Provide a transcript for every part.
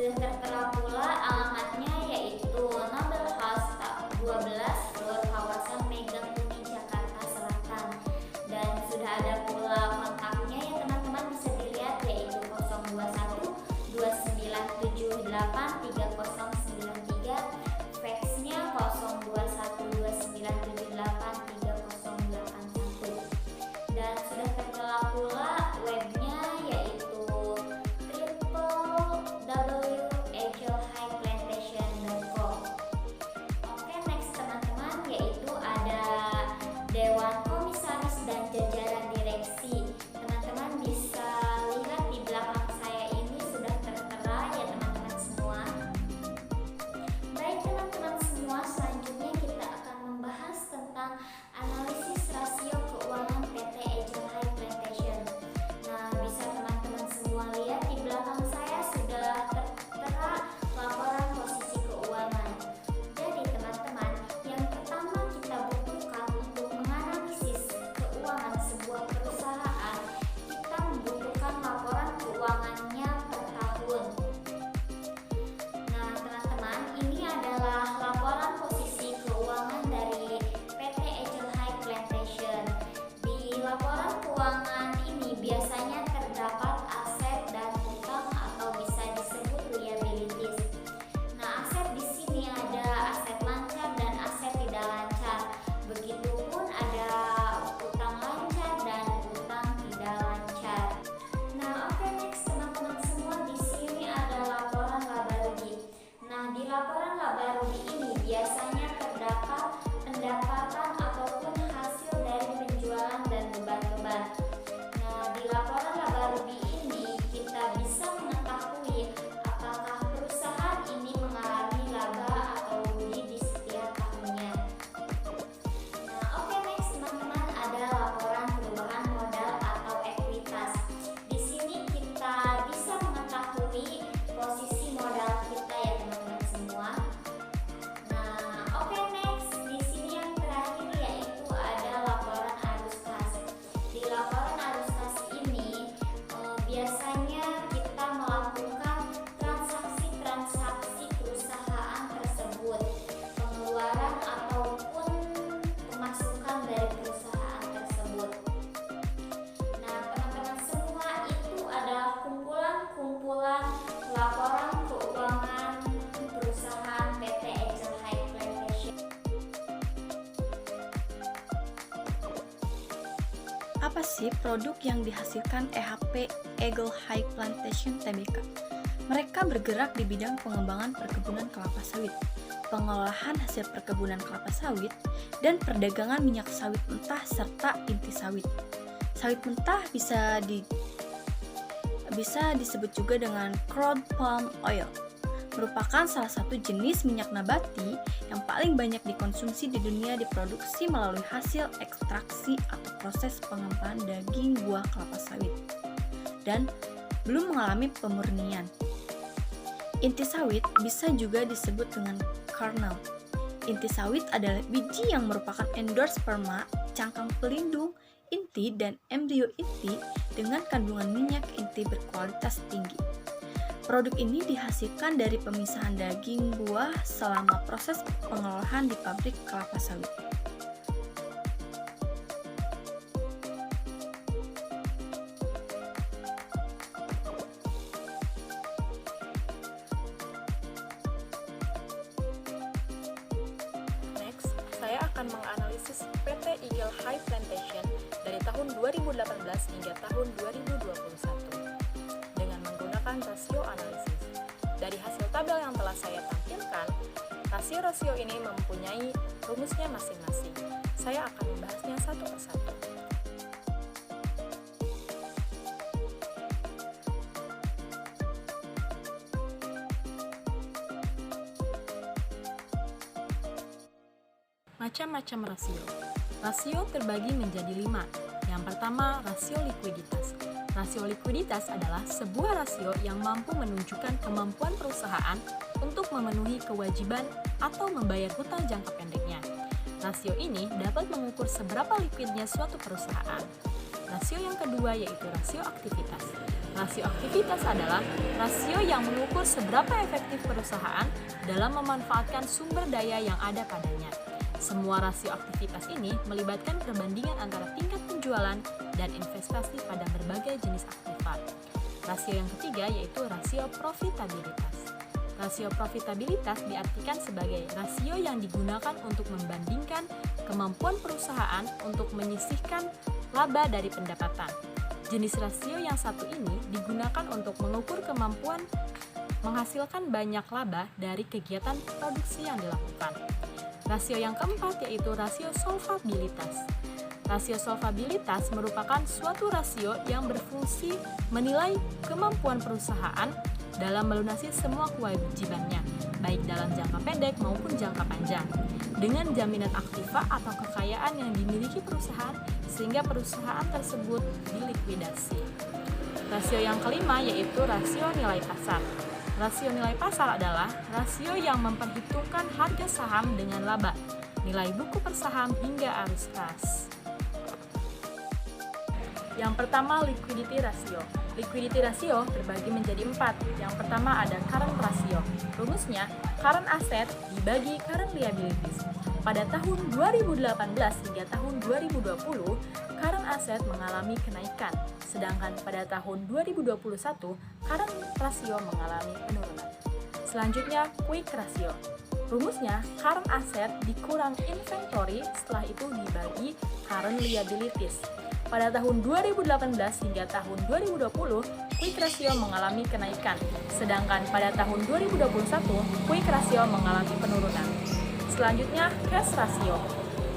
Sudah tertera pula alamatnya, yaitu Nobel House 12 Floor kawasan Megakuni Jakarta Selatan. Dan sudah ada pula kontaknya ya teman-teman, bisa dilihat, yaitu 021 2978 3093, faxnya 02129783081, dan sudah tertera pula webnya, yaitu www.agelhighplantation.com. Oke, next teman-teman, yaitu ada Dewan Komisaris dan jajaran direksi. Teman-teman bisa lihat di belakang saya ini sudah tertera ya teman-teman semua. Baik teman-teman semua, selanjutnya kita akan membahas tentang analisis rasio keuangan PT Angel High Plantation. Nah, bisa teman-teman semua lihat di belakang saya sudah tertera laporan posisi keuangan. Jadi teman-teman, yang pertama kita butuhkan untuk menganalisis keuangan sebuah perusahaan, kita membutuhkan laporan keuangannya per tahun. Nah, teman-teman, ini adalah laporan posisi keuangan dari PT Angel High Plantation. Di laporan keuangan ini biasanya terdapat aset dan hutang atau bisa disebut liabilities. Nah, aset di sini ada aset lancar dan aset tidak lancar. Begitupun ada utang lancar dan utang tidak lancar. Nah, oke, next teman-teman semua, di sini ada laporan laba rugi. Nah, di laporan laba rugi ini biasanya terdapat pendapatan ataupun hasil dari penjualan dan beban-beban. Nah, di laporan laba rugi ini kita bisa mengetahui apakah perusahaan ini mengalami laba atau rugi di setiap tahunnya. Nah, oke, next teman-teman, ada laporan perubahan modal atau ekuitas. Di sini kita bisa mengetahui posisi modal kita ya teman-teman semua. Nah, oke, next di sini yang terakhir yaitu ada laporan arus kas. Di laporan arus kas ini biasanya kita melakukan transaksi-transaksi perusahaan tersebut, pengeluaran ataupun pemasukan dari perusahaan tersebut. Nah, teman-teman semua, itu adalah kumpulan laporan keuangan perusahaan PT Angel High Plantation. Apa sih produk yang dihasilkan EHP Eagle High Plantation Tbk? Mereka bergerak di bidang pengembangan perkebunan kelapa sawit, pengolahan hasil perkebunan kelapa sawit, dan perdagangan minyak sawit mentah serta inti sawit. Sawit mentah bisa disebut juga dengan crude palm oil, merupakan salah satu jenis minyak nabati yang paling banyak dikonsumsi di dunia, diproduksi melalui hasil ekstraksi atau proses pengembangan daging buah kelapa sawit dan belum mengalami pemurnian. Inti sawit bisa juga disebut dengan kernel. Inti sawit adalah biji yang merupakan endosperma, cangkang pelindung inti dan embrio inti dengan kandungan minyak inti berkualitas tinggi. Produk ini dihasilkan dari pemisahan daging buah selama proses pengolahan di pabrik kelapa sawit. Next, saya akan menganalisis PT Eagle High Plantation dari tahun 2018 hingga tahun 2021 dengan menggunakan rasio analisis. Dari hasil tabel yang telah saya tampilkan, rasio-rasio ini mempunyai rumusnya masing-masing. Saya akan membahasnya satu persatu. Macam-macam rasio. Rasio terbagi menjadi 5. Yang pertama, rasio likuiditas. Rasio likuiditas adalah sebuah rasio yang mampu menunjukkan kemampuan perusahaan untuk memenuhi kewajiban atau membayar hutang jangka pendeknya. Rasio ini dapat mengukur seberapa likuidnya suatu perusahaan. Rasio yang kedua yaitu rasio aktivitas. Rasio aktivitas adalah rasio yang mengukur seberapa efektif perusahaan dalam memanfaatkan sumber daya yang ada padanya. Semua rasio aktivitas ini melibatkan perbandingan antara tingkat penjualan dan investasi pada berbagai jenis aktiva. Rasio yang ketiga yaitu rasio profitabilitas. Rasio profitabilitas diartikan sebagai rasio yang digunakan untuk membandingkan kemampuan perusahaan untuk menyisihkan laba dari pendapatan. Jenis rasio yang satu ini digunakan untuk mengukur kemampuan menghasilkan banyak laba dari kegiatan produksi yang dilakukan. Rasio yang keempat yaitu rasio solvabilitas. Rasio solvabilitas merupakan suatu rasio yang berfungsi menilai kemampuan perusahaan dalam melunasi semua kewajibannya, baik dalam jangka pendek maupun jangka panjang, dengan jaminan aktiva atau kekayaan yang dimiliki perusahaan sehingga perusahaan tersebut dilikuidasi. Rasio yang kelima yaitu rasio nilai pasar. Rasio nilai pasar adalah rasio yang memperhitungkan harga saham dengan laba, nilai buku per saham hingga arus kas. Yang pertama, liquidity ratio. Liquidity ratio terbagi menjadi 4. Yang pertama ada current ratio. Rumusnya, current asset dibagi current liabilities. Pada tahun 2018 hingga tahun 2020, current asset mengalami kenaikan, sedangkan pada tahun 2021, current ratio mengalami penurunan. Selanjutnya, quick ratio. Rumusnya, current asset dikurang inventory, setelah itu dibagi current liabilities. Pada tahun 2018 hingga tahun 2020, quick ratio mengalami kenaikan, sedangkan pada tahun 2021, quick ratio mengalami penurunan. Selanjutnya, cash ratio.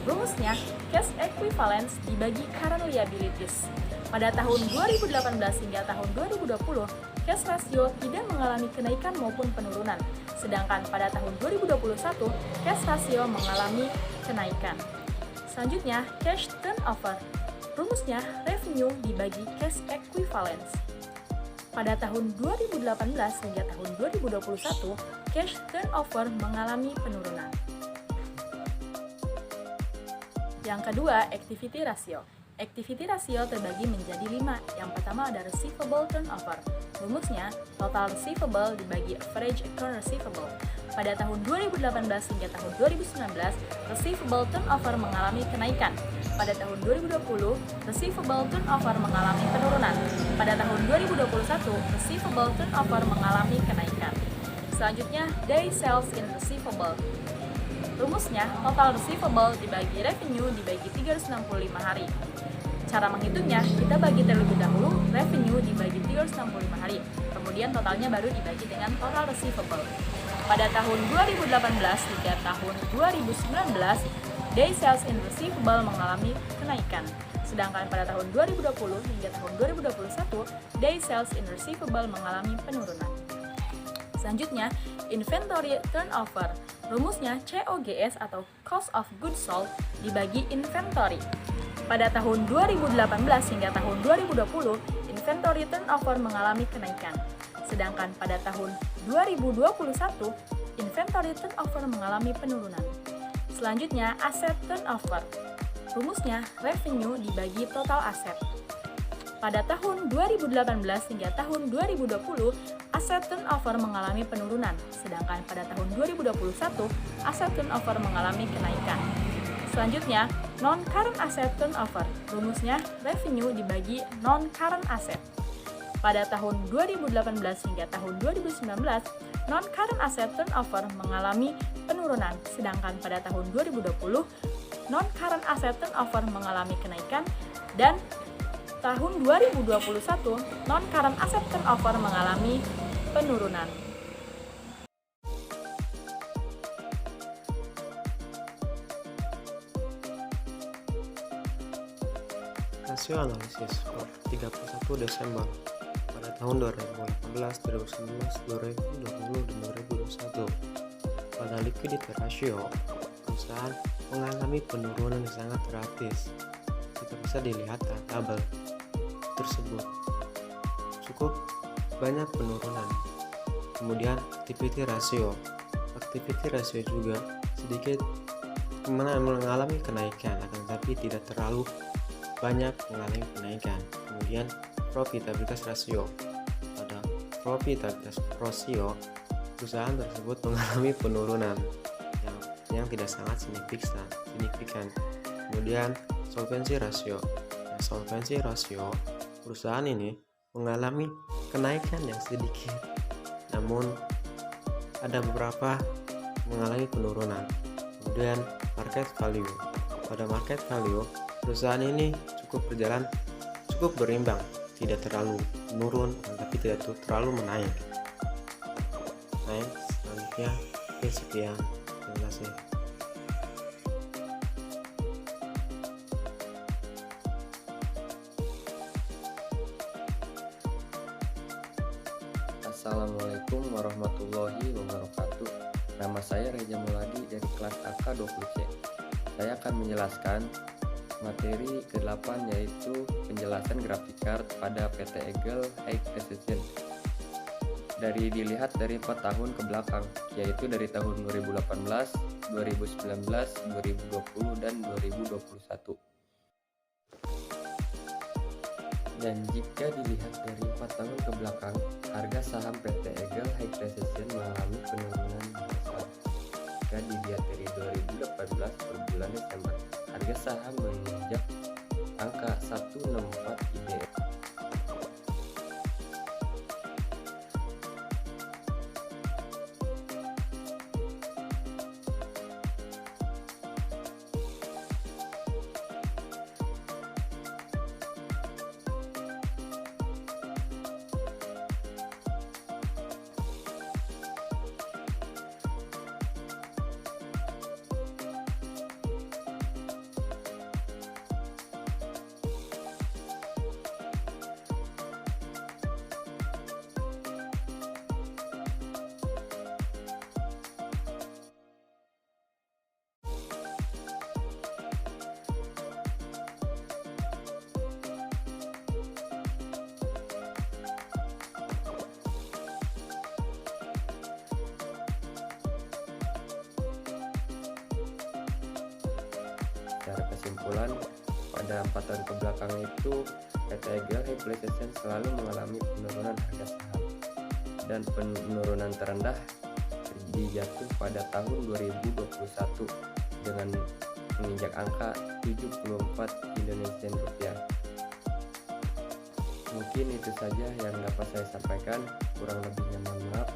Rumusnya, cash equivalence dibagi current liabilities. Pada tahun 2018 hingga tahun 2020, cash ratio tidak mengalami kenaikan maupun penurunan, sedangkan pada tahun 2021, cash ratio mengalami kenaikan. Selanjutnya, cash turnover. Rumusnya, revenue dibagi cash equivalence. Pada tahun 2018 hingga tahun 2021, cash turnover mengalami penurunan. Yang kedua, activity ratio. Activity ratio terbagi menjadi 5. Yang pertama ada receivable turnover. Rumusnya, total receivable dibagi average account receivable. Pada tahun 2018 hingga tahun 2019, receivable turnover mengalami kenaikan. Pada tahun 2020, receivable turnover mengalami penurunan. Pada tahun 2021, receivable turnover mengalami kenaikan. Selanjutnya, day sales in receivable. Rumusnya, total receivable dibagi revenue dibagi 365 hari. Cara menghitungnya, kita bagi terlebih dahulu revenue dibagi 365 hari. Kemudian totalnya baru dibagi dengan total receivable. Pada tahun 2018 hingga tahun 2019, day sales in receivable mengalami kenaikan. Sedangkan pada tahun 2020 hingga tahun 2021, day sales in receivable mengalami penurunan. Selanjutnya, inventory turnover. Rumusnya COGS atau cost of goods sold dibagi inventory. Pada tahun 2018 hingga tahun 2020, inventory turnover mengalami kenaikan. Sedangkan pada tahun 2021, inventory turnover mengalami penurunan. Selanjutnya, asset turnover. Rumusnya revenue dibagi total aset. Pada tahun 2018 hingga tahun 2020, aset turnover mengalami penurunan, sedangkan pada tahun 2021, aset turnover mengalami kenaikan. Selanjutnya, non-current asset turnover. Rumusnya revenue dibagi non-current asset. Pada tahun 2018 hingga tahun 2019, non-current asset turnover mengalami penurunan, sedangkan pada tahun 2020, non-current asset turnover mengalami kenaikan, dan tahun 2021, non-current asset turnover mengalami penurunan. Rasio analisis per 31 Desember pada tahun 2018, 2019, 2020, dan 2021. Pada liquidity ratio, perusahaan mengalami penurunan yang sangat drastis. Kita bisa dilihat dalam tabel tersebut. Cukup banyak penurunan. Kemudian activity ratio. Activity ratio juga sedikit mengalami kenaikan, akan tetapi tidak terlalu banyak mengalami kenaikan. Kemudian profitabilitas rasio. Pada profitabilitas rasio, perusahaan tersebut mengalami penurunan yang tidak sangat signifikan. Kemudian solvency ratio. Solvency ratio, perusahaan ini mengalami kenaikan yang sedikit, namun ada beberapa mengalami penurunan. Kemudian market value. Pada market value, perusahaan ini cukup berimbang, tidak terlalu menurun tapi tidak terlalu menaik. Selanjutnya sekian. Terima kasih. Assalamualaikum warahmatullahi wabarakatuh. Nama saya Reja Muladi dari kelas AK20C. Saya akan menjelaskan materi ke-8 yaitu penjelasan grafik chart pada PT Eagle High Precision. Dilihat dari 4 tahun ke belakang, yaitu dari tahun 2018, 2019, 2020, dan 2021. Dan jika dilihat dari 4 tahun ke belakang, harga saham PT Eagle High Precision mengalami penurunan besar. Jika dilihat dari 2018 per bulan Desember, harga saham menginjak angka 164 IDX. Secara kesimpulan, pada 4 tahun ke belakang itu PT Eagle High Precision selalu mengalami penurunan harga saham, dan penurunan terendah dijatuh pada tahun 2021 dengan menginjak angka 74 Indonesian rupiah. Mungkin itu saja yang dapat saya sampaikan, kurang lebihnya mohon maaf.